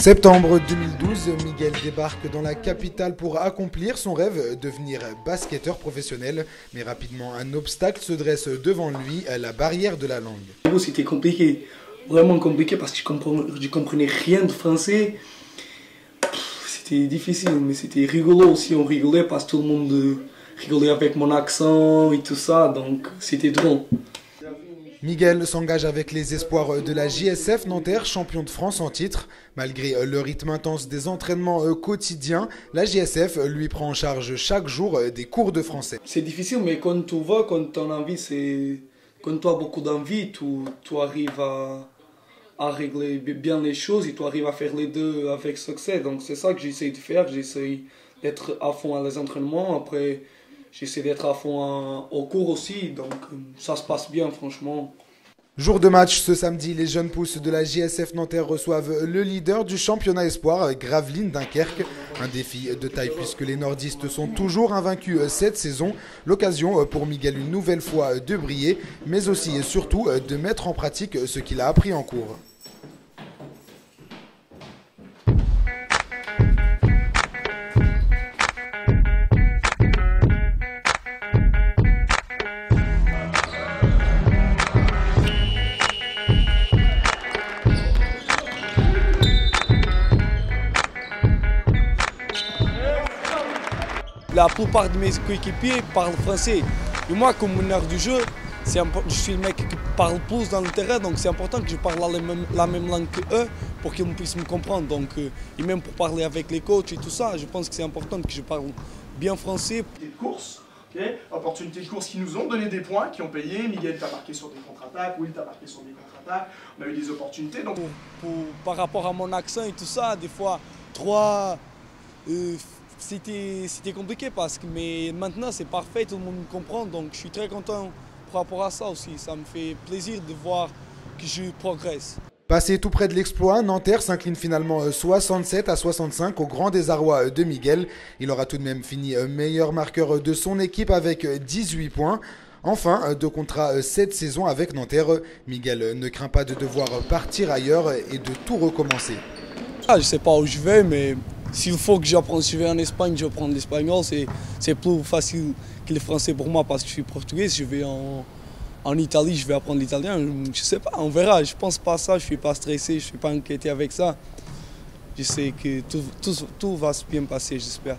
Septembre 2012, Miguel débarque dans la capitale pour accomplir son rêve, devenir basketteur professionnel. Mais rapidement, un obstacle se dresse devant lui, la barrière de la langue. C'était compliqué, vraiment compliqué parce que je comprenais rien de français. C'était difficile, mais c'était rigolo aussi. On rigolait parce que tout le monde rigolait avec mon accent et tout ça, donc c'était drôle. Miguel s'engage avec les espoirs de la JSF Nanterre, champion de France en titre. Malgré le rythme intense des entraînements quotidiens, la JSF lui prend en charge chaque jour des cours de français. C'est difficile, mais quand tu vas, quand tu as envie, quand tu as beaucoup d'envie, tu arrives à régler bien les choses et tu arrives à faire les deux avec succès. Donc c'est ça que j'essaie de faire. J'essaie d'être à fond à les entraînements. Après, j'essaie d'être à fond au cours aussi. Donc ça se passe bien, franchement. Jour de match, ce samedi, les jeunes pousses de la JSF Nanterre reçoivent le leader du championnat espoir, Gravelines Dunkerque. Un défi de taille puisque les nordistes sont toujours invaincus cette saison. L'occasion pour Miguel une nouvelle fois de briller, mais aussi et surtout de mettre en pratique ce qu'il a appris en cours. La plupart de mes coéquipiers parlent français. Et moi, comme meneur du jeu, je suis le mec qui parle plus dans le terrain, donc c'est important que je parle la même langue qu'eux pour qu'ils puissent me comprendre. Donc, et même pour parler avec les coachs et tout ça, je pense que c'est important que je parle bien français. De course, okay. Opportunités de course qui nous ont donné des points, qui ont payé. Miguel t'a marqué sur des contre-attaques, Will t'a marqué sur des contre-attaques. On a eu des opportunités. Donc... Par rapport à mon accent et tout ça, des fois, c'était compliqué mais maintenant c'est parfait, tout le monde me comprend, donc je suis très content par rapport à ça aussi. Ça me fait plaisir de voir que je progresse. Passé tout près de l'exploit, Nanterre s'incline finalement 67-65 au grand désarroi de Miguel. Il aura tout de même fini meilleur marqueur de son équipe avec 18 points. Enfin, de contrat cette saison avec Nanterre, Miguel ne craint pas de devoir partir ailleurs et de tout recommencer. Je ne sais pas où je vais, mais s'il faut que j'apprenne, si je vais en Espagne, je vais prendre l'espagnol. C'est plus facile que le français pour moi parce que je suis portugais. Si je vais en Italie, je vais apprendre l'italien. Je ne sais pas, on verra. Je ne pense pas à ça, je ne suis pas stressé, je ne suis pas inquiété avec ça. Je sais que tout va bien passer, j'espère.